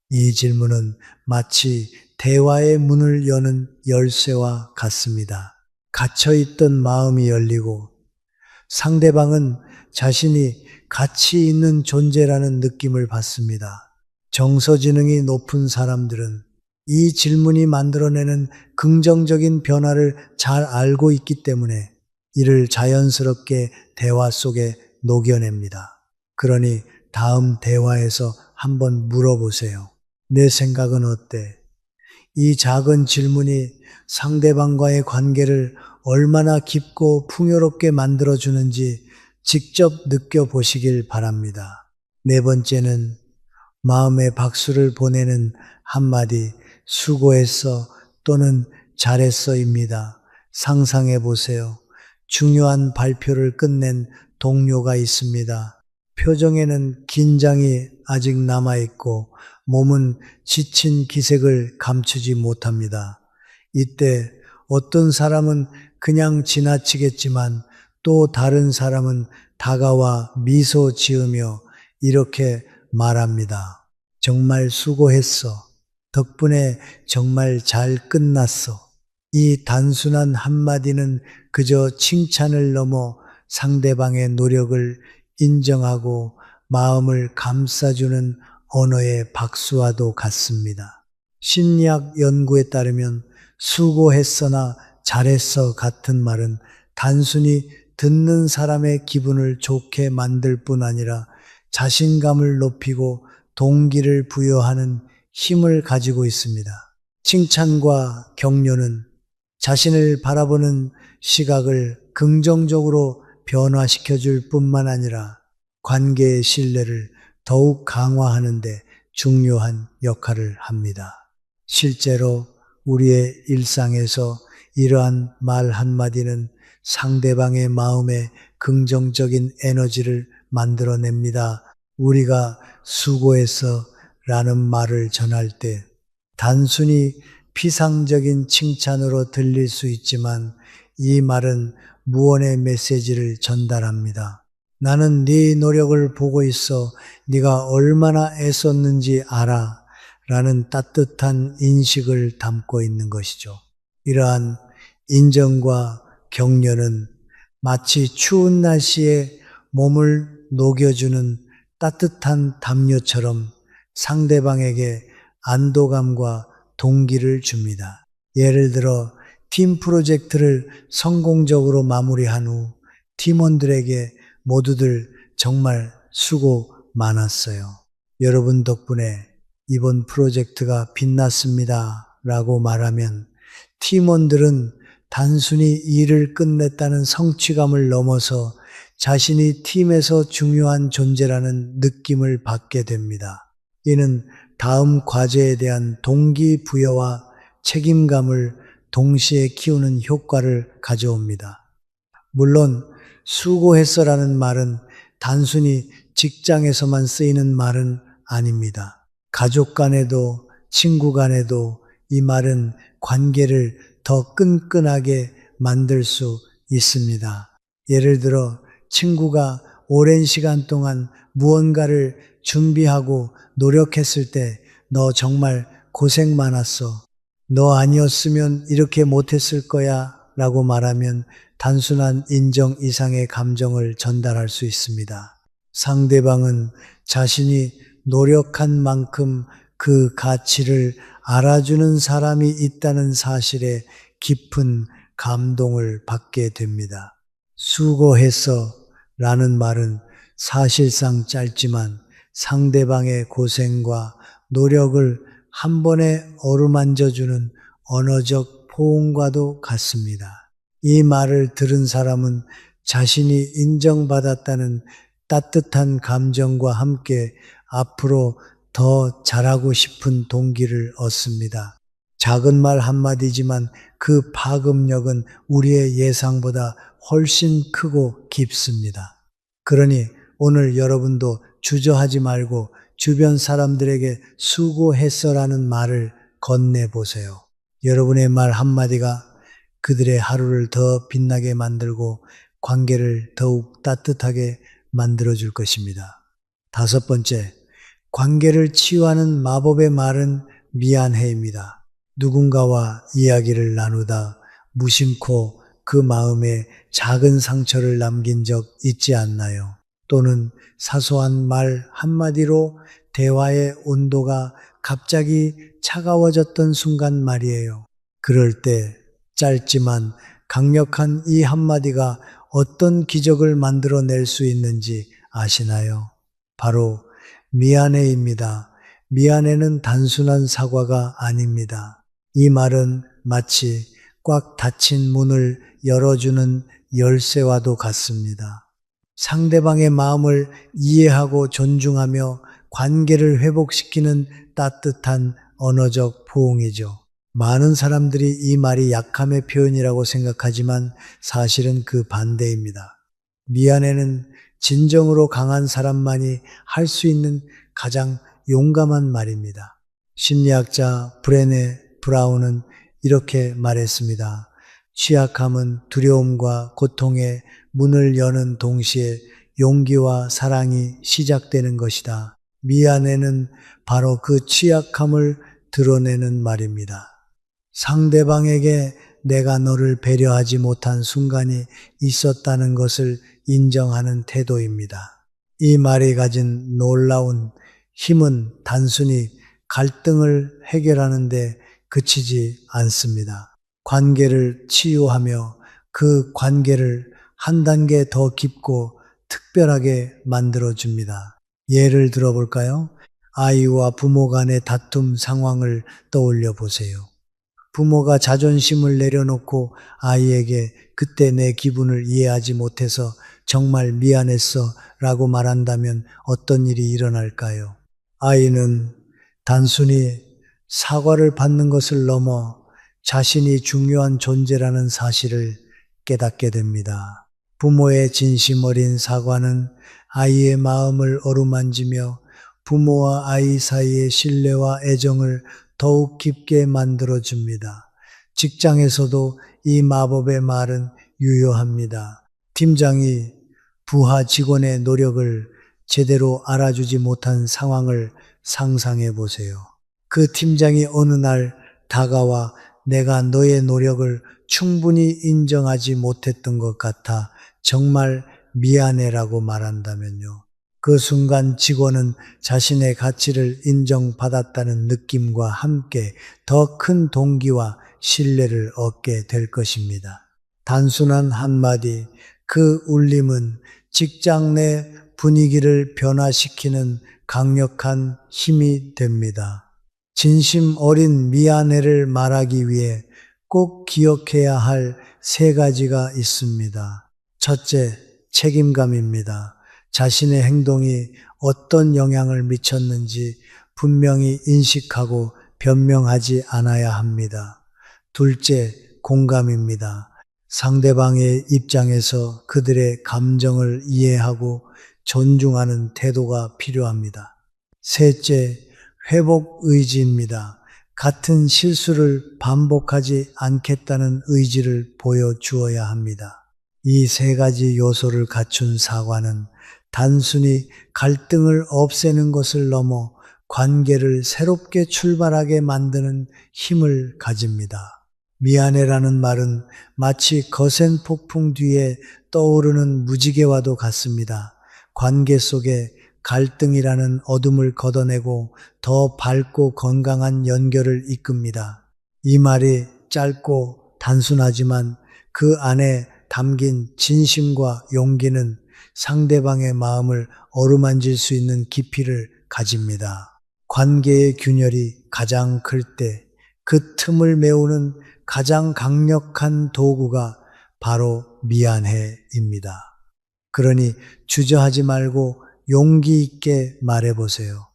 이 질문은 마치 대화의 문을 여는 열쇠와 같습니다. 갇혀있던 마음이 열리고 상대방은 자신이 가치 있는 존재라는 느낌을 받습니다. 정서지능이 높은 사람들은 이 질문이 만들어내는 긍정적인 변화를 잘 알고 있기 때문에 이를 자연스럽게 대화 속에 녹여냅니다. 그러니 다음 대화에서 한번 물어보세요. 내 생각은 어때? 이 작은 질문이 상대방과의 관계를 얼마나 깊고 풍요롭게 만들어주는지 직접 느껴보시길 바랍니다. 네 번째는 마음의 박수를 보내는 한마디, 수고했어 또는 잘했어입니다. 상상해 보세요. 중요한 발표를 끝낸 동료가 있습니다. 표정에는 긴장이 아직 남아있고 몸은 지친 기색을 감추지 못합니다. 이때 어떤 사람은 그냥 지나치겠지만 또 다른 사람은 다가와 미소 지으며 이렇게 말합니다. 정말 수고했어. 덕분에 정말 잘 끝났어. 이 단순한 한마디는 그저 칭찬을 넘어 상대방의 노력을 인정하고 마음을 감싸주는 언어의 박수와도 같습니다. 심리학 연구에 따르면 수고했어나 잘했어 같은 말은 단순히 듣는 사람의 기분을 좋게 만들 뿐 아니라 자신감을 높이고 동기를 부여하는 힘을 가지고 있습니다. 칭찬과 격려는 자신을 바라보는 시각을 긍정적으로 변화시켜 줄 뿐만 아니라 관계의 신뢰를 더욱 강화하는 데 중요한 역할을 합니다. 실제로 우리의 일상에서 이러한 말 한마디는 상대방의 마음에 긍정적인 에너지를 만들어냅니다. 우리가 수고해서 라는 말을 전할 때 단순히 피상적인 칭찬으로 들릴 수 있지만 이 말은 무언의 메시지를 전달합니다. 나는 네 노력을 보고 있어 네가 얼마나 애썼는지 알아 라는 따뜻한 인식을 담고 있는 것이죠. 이러한 인정과 격려는 마치 추운 날씨에 몸을 녹여주는 따뜻한 담요처럼 상대방에게 안도감과 동기를 줍니다. 예를 들어 팀 프로젝트를 성공적으로 마무리한 후 팀원들에게 모두들 정말 수고 많았어요. 여러분 덕분에 이번 프로젝트가 빛났습니다. 라고 말하면 팀원들은 단순히 일을 끝냈다는 성취감을 넘어서 자신이 팀에서 중요한 존재라는 느낌을 받게 됩니다. 이는 다음 과제에 대한 동기부여와 책임감을 동시에 키우는 효과를 가져옵니다. 물론 수고했어라는 말은 단순히 직장에서만 쓰이는 말은 아닙니다. 가족 간에도 친구 간에도 이 말은 관계를 더 끈끈하게 만들 수 있습니다. 예를 들어 친구가 오랜 시간 동안 무언가를 준비하고 노력했을 때 너 정말 고생 많았어. 너 아니었으면 이렇게 못했을 거야 라고 말하면 단순한 인정 이상의 감정을 전달할 수 있습니다. 상대방은 자신이 노력한 만큼 그 가치를 알아주는 사람이 있다는 사실에 깊은 감동을 받게 됩니다. 수고했어 라는 말은 사실상 짧지만 상대방의 고생과 노력을 한 번에 어루만져주는 언어적 포옹과도 같습니다. 이 말을 들은 사람은 자신이 인정받았다는 따뜻한 감정과 함께 앞으로 더 잘하고 싶은 동기를 얻습니다. 작은 말 한마디지만 그 파급력은 우리의 예상보다 훨씬 크고 깊습니다. 그러니 오늘 여러분도 주저하지 말고 주변 사람들에게 수고했어라는 말을 건네보세요. 여러분의 말 한마디가 그들의 하루를 더 빛나게 만들고 관계를 더욱 따뜻하게 만들어줄 것입니다. 다섯 번째, 관계를 치유하는 마법의 말은 미안해입니다. 누군가와 이야기를 나누다 무심코 그 마음에 작은 상처를 남긴 적 있지 않나요? 또는 사소한 말 한마디로 대화의 온도가 갑자기 차가워졌던 순간 말이에요. 그럴 때 짧지만 강력한 이 한마디가 어떤 기적을 만들어낼 수 있는지 아시나요? 바로 미안해입니다. 미안해는 단순한 사과가 아닙니다. 이 말은 마치 꽉 닫힌 문을 열어주는 열쇠와도 같습니다. 상대방의 마음을 이해하고 존중하며 관계를 회복시키는 따뜻한 언어적 포옹이죠. 많은 사람들이 이 말이 약함의 표현이라고 생각하지만 사실은 그 반대입니다. 미안해는 진정으로 강한 사람만이 할 수 있는 가장 용감한 말입니다. 심리학자 브레네 브라운은 이렇게 말했습니다. 취약함은 두려움과 고통의 문을 여는 동시에 용기와 사랑이 시작되는 것이다. 미안해는 바로 그 취약함을 드러내는 말입니다. 상대방에게 내가 너를 배려하지 못한 순간이 있었다는 것을 인정하는 태도입니다. 이 말이 가진 놀라운 힘은 단순히 갈등을 해결하는 데 그치지 않습니다. 관계를 치유하며 그 관계를 한 단계 더 깊고 특별하게 만들어줍니다. 예를 들어볼까요? 아이와 부모 간의 다툼 상황을 떠올려 보세요. 부모가 자존심을 내려놓고 아이에게 그때 내 기분을 이해하지 못해서 정말 미안했어 라고 말한다면 어떤 일이 일어날까요? 아이는 단순히 사과를 받는 것을 넘어 자신이 중요한 존재라는 사실을 깨닫게 됩니다. 부모의 진심 어린 사과는 아이의 마음을 어루만지며 부모와 아이 사이의 신뢰와 애정을 더욱 깊게 만들어줍니다. 직장에서도 이 마법의 말은 유효합니다. 팀장이 부하 직원의 노력을 제대로 알아주지 못한 상황을 상상해 보세요. 그 팀장이 어느 날 다가와 내가 너의 노력을 충분히 인정하지 못했던 것 같아 정말 미안해라고 말한다면요. 그 순간 직원은 자신의 가치를 인정받았다는 느낌과 함께 더 큰 동기와 신뢰를 얻게 될 것입니다. 단순한 한마디, 그 울림은 직장 내 분위기를 변화시키는 강력한 힘이 됩니다. 진심 어린 미안해를 말하기 위해 꼭 기억해야 할 3가지가 있습니다. 첫째, 책임감입니다. 자신의 행동이 어떤 영향을 미쳤는지 분명히 인식하고 변명하지 않아야 합니다. 둘째, 공감입니다. 상대방의 입장에서 그들의 감정을 이해하고 존중하는 태도가 필요합니다. 셋째, 회복 의지입니다. 같은 실수를 반복하지 않겠다는 의지를 보여주어야 합니다. 이 3가지 요소를 갖춘 사과는 단순히 갈등을 없애는 것을 넘어 관계를 새롭게 출발하게 만드는 힘을 가집니다. 미안해라는 말은 마치 거센 폭풍 뒤에 떠오르는 무지개와도 같습니다. 관계 속에 갈등이라는 어둠을 걷어내고 더 밝고 건강한 연결을 이끕니다. 이 말이 짧고 단순하지만 그 안에 담긴 진심과 용기는 상대방의 마음을 어루만질 수 있는 깊이를 가집니다. 관계의 균열이 가장 클 때 그 틈을 메우는 가장 강력한 도구가 바로 미안해입니다. 그러니 주저하지 말고 용기 있게 말해보세요.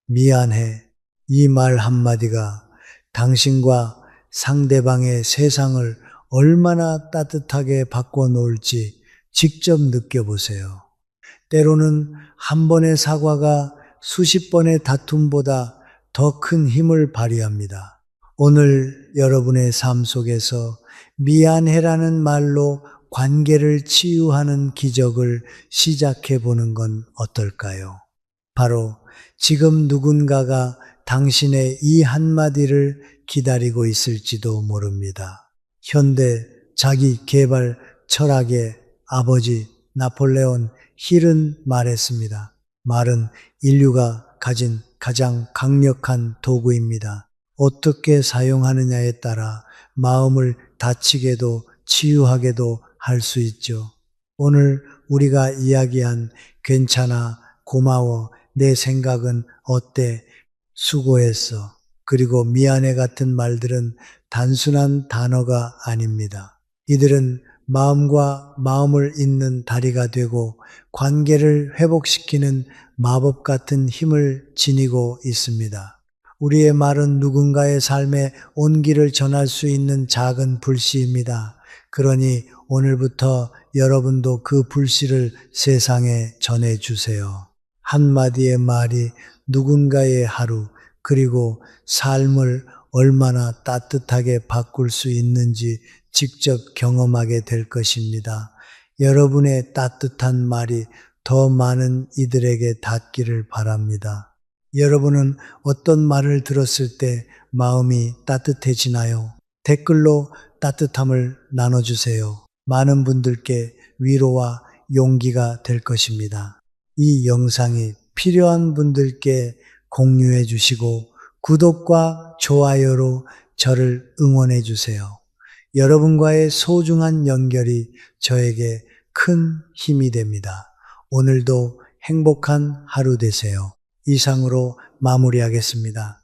미안해. 이 말 한마디가 당신과 상대방의 세상을 얼마나 따뜻하게 바꿔놓을지 직접 느껴보세요. 때로는 한 번의 사과가 수십 번의 다툼보다 더 큰 힘을 발휘합니다. 오늘 여러분의 삶 속에서 미안해라는 말로 관계를 치유하는 기적을 시작해 보는 건 어떨까요? 바로 지금 누군가가 당신의 이 한마디를 기다리고 있을지도 모릅니다. 현대 자기 개발 철학의 아버지 나폴레온 힐은 말했습니다. 말은 인류가 가진 가장 강력한 도구입니다. 어떻게 사용하느냐에 따라 마음을 다치게도 치유하게도 할 수 있죠. 오늘 우리가 이야기한 괜찮아, 고마워, 내 생각은 어때, 수고했어, 그리고 미안해 같은 말들은 단순한 단어가 아닙니다. 이들은 마음과 마음을 잇는 다리가 되고 관계를 회복시키는 마법 같은 힘을 지니고 있습니다. 우리의 말은 누군가의 삶에 온기를 전할 수 있는 작은 불씨입니다. 그러니 오늘부터 여러분도 그 불씨를 세상에 전해주세요. 한마디의 말이 누군가의 하루, 그리고 삶을 얼마나 따뜻하게 바꿀 수 있는지 직접 경험하게 될 것입니다. 여러분의 따뜻한 말이 더 많은 이들에게 닿기를 바랍니다. 여러분은 어떤 말을 들었을 때 마음이 따뜻해지나요? 댓글로 따뜻함을 나눠주세요. 많은 분들께 위로와 용기가 될 것입니다. 이 영상이 필요한 분들께 공유해 주시고 구독과 좋아요로 저를 응원해 주세요. 여러분과의 소중한 연결이 저에게 큰 힘이 됩니다. 오늘도 행복한 하루 되세요. 이상으로 마무리하겠습니다.